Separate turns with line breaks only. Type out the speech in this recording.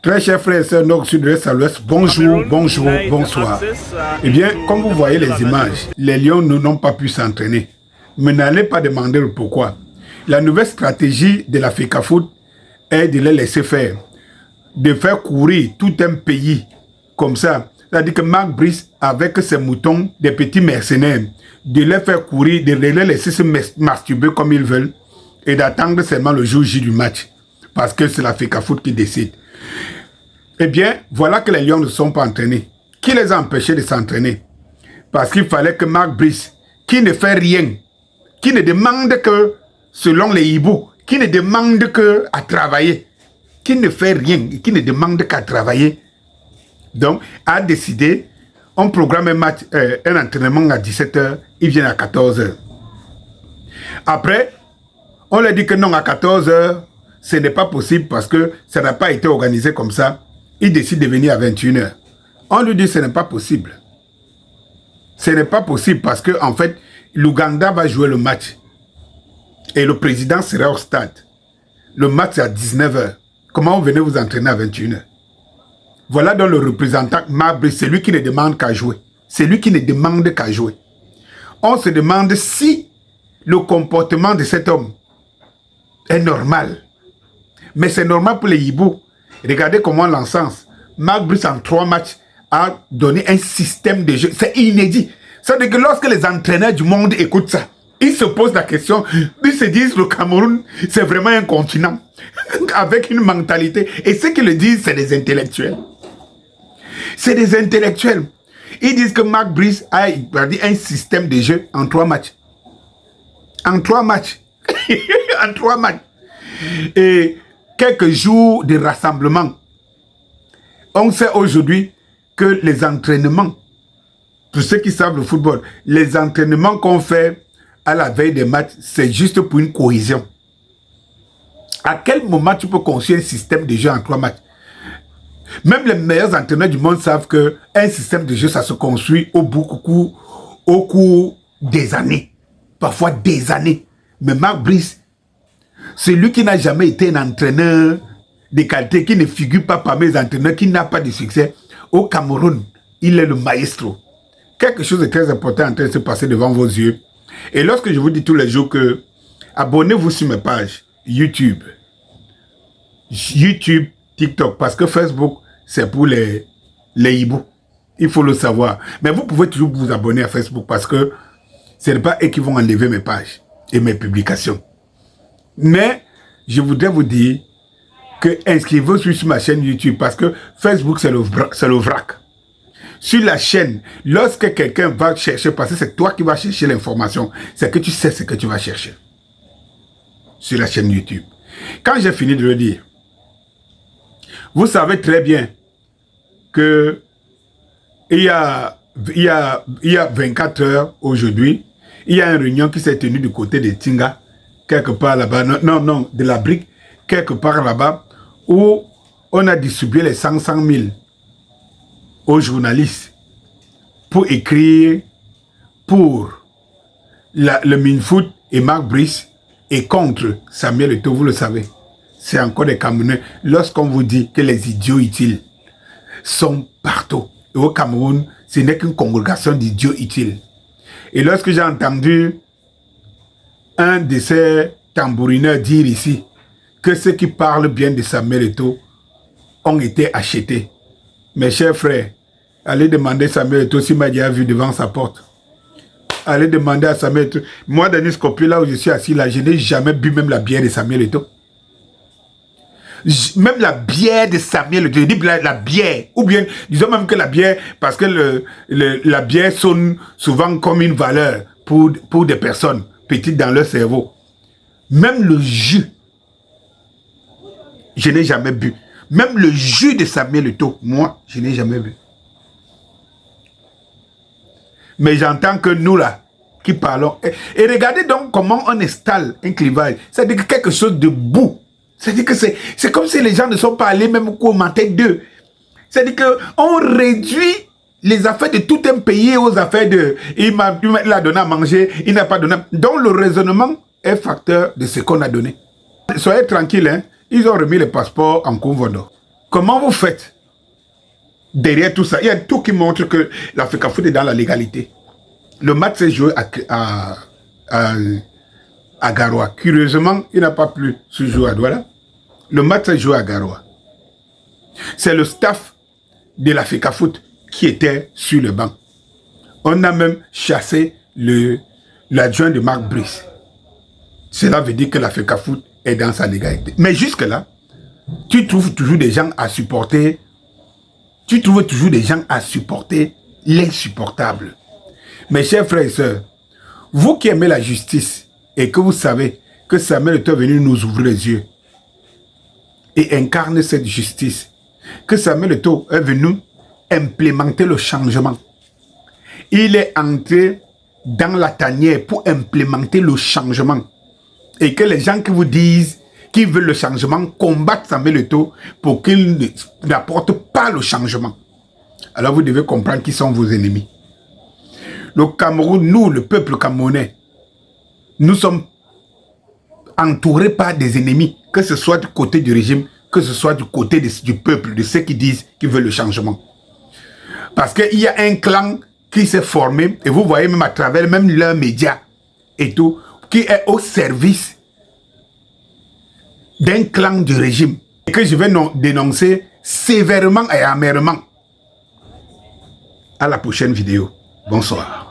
Très chers frères et sœurs, nord, sud, est à l'ouest, bonjour, bonjour, bonsoir. Eh bien, comme vous voyez les images, les Lions n'ont pas pu s'entraîner. Mais n'allez pas demander le pourquoi. La nouvelle stratégie de la FECAFOOT est de les laisser faire. De faire courir tout un pays comme ça. C'est-à-dire que Mark Brice, avec ses moutons, des petits mercenaires, de les faire courir, de les laisser se masturber comme ils veulent et d'attendre seulement le jour J du match. Parce que c'est la FECAFOOT qui décide. Eh bien, voilà que les Lions ne sont pas entraînés. Qui les a empêchés de s'entraîner? Parce qu'il fallait que Mark Brice, qui ne fait rien, qui ne demande que, selon les hiboux, qui ne demande que à travailler, qui ne fait rien, qui ne demande qu'à travailler, donc, a décidé, on programme un match, un entraînement à 17h, il vient à 14h. Après, on leur dit que non, à 14h, ce n'est pas possible parce que ça n'a pas été organisé comme ça. Il décide de venir à 21h. On lui dit que ce n'est pas possible. Ce n'est pas possible parce que, en fait, l'Ouganda va jouer le match. Et le président sera au stade. Le match est à 19h. Comment vous venez vous entraîner à 21h? Voilà donc le représentant Marbre, c'est lui qui ne demande qu'à jouer. C'est lui qui ne demande qu'à jouer. On se demande si le comportement de cet homme est normal. Mais c'est normal pour les hiboux. Regardez comment l'encense. Mark Brice en 3 matchs a donné un système de jeu. C'est inédit. Ça veut dire que lorsque les entraîneurs du monde écoutent ça, ils se posent la question, ils se disent le Cameroun, c'est vraiment un continent avec une mentalité. Et ceux qui le disent, c'est des intellectuels. C'est des intellectuels. Ils disent que Mark Brice a un système de jeu en 3 matchs. En 3 matchs. En 3 matchs. Et quelques jours de rassemblement. On sait aujourd'hui que les entraînements, pour ceux qui savent le football, les entraînements qu'on fait à la veille des matchs, c'est juste pour une cohésion. À quel moment tu peux construire un système de jeu en 3 matchs? Même les meilleurs entraîneurs du monde savent qu'un système de jeu, ça se construit au cours des années. Parfois des années. Mais Mark Brice, c'est lui qui n'a jamais été un entraîneur de qualité, qui ne figure pas parmi les entraîneurs, qui n'a pas de succès. Au Cameroun, il est le maestro. Quelque chose de très important est en train de se passer devant vos yeux. Et lorsque je vous dis tous les jours que abonnez-vous sur mes pages YouTube, TikTok, parce que Facebook, c'est pour les hiboux. Il faut le savoir. Mais vous pouvez toujours vous abonner à Facebook parce que ce n'est pas eux qui vont enlever mes pages et mes publications. Mais je voudrais vous dire que inscrivez-vous sur ma chaîne YouTube parce que Facebook, c'est le vrac. Sur la chaîne, lorsque quelqu'un va chercher, parce que c'est toi qui vas chercher l'information, c'est que tu sais ce que tu vas chercher. Sur la chaîne YouTube. Quand j'ai fini de le dire, vous savez très bien que il y a 24 heures aujourd'hui, il y a une réunion qui s'est tenue du côté de Tinga, quelque part là-bas, non, de la brique, quelque part là-bas, où on a distribué les 100 000 aux journalistes pour écrire pour le Minfoot et Mark Brice et contre Samuel Eto'o, vous le savez. C'est encore des Camerounais. Lorsqu'on vous dit que les idiots utiles sont partout, et au Cameroun, ce n'est qu'une congrégation d'idiots utiles. Et lorsque j'ai entendu un de ces tambourineurs dire ici que ceux qui parlent bien de Samuel Eto'o ont été achetés. Mes chers frères, allez demander à Samuel Eto'o s'il m'a déjà vu devant sa porte. Allez demander à Samuel Eto'o. Moi, Denis Kopi, là où je suis assis, là, je n'ai jamais bu même la bière de Samuel Eto'o. Même la bière de Samuel Eto'o, je dis la bière, ou bien, disons même que la bière, parce que la bière sonne souvent comme une valeur pour des personnes petites dans leur cerveau. Même le jus, je n'ai jamais bu. Même le jus de Samuel Eto'o, moi, je n'ai jamais bu. Mais j'entends que nous, là, qui parlons... Et regardez donc comment on installe un clivage. C'est-à-dire que quelque chose de bout. C'est-à-dire que c'est comme si les gens ne sont pas allés même commenter d'eux. C'est-à-dire qu'on réduit les affaires de tout un pays aux affaires de... Il m'a donné à manger, il n'a pas donné... Donc le raisonnement est facteur de ce qu'on a donné. Soyez tranquille, hein. Ils ont remis le passeport en Convondo. Comment vous faites? Derrière tout ça, il y a tout qui montre que l'Africafoot est dans la légalité. Le match s'est joué à Garoua. Curieusement, il n'a pas pu se jouer à Douala. Le match s'est joué à Garoua. C'est le staff de l'Africafoot qui était sur le banc. On a même chassé l'adjoint de Marc Brice. Cela veut dire que l'Africafoot est dans sa légalité. Mais jusque-là, tu trouves toujours des gens à supporter. Tu trouves toujours des gens à supporter l'insupportable. Mes chers frères et sœurs, vous qui aimez la justice et que vous savez que Samuel Eto'o est venu nous ouvrir les yeux et incarne cette justice, que Samuel Eto'o est venu implémenter le changement. Il est entré dans la tanière pour implémenter le changement. Et que les gens qui vous disent qu'ils veulent le changement combattent Samuel Eto'o pour qu'il n'apporte pas le changement. Alors vous devez comprendre qui sont vos ennemis. Le Cameroun, nous, le peuple camerounais, nous sommes entourés par des ennemis, que ce soit du côté du régime, que ce soit du côté du peuple, de ceux qui disent qu'ils veulent le changement. Parce qu'il y a un clan qui s'est formé, et vous voyez même à travers même leurs médias et tout, qui est au service d'un clan du régime, et que je vais dénoncer sévèrement et amèrement. À la prochaine vidéo. Bonsoir.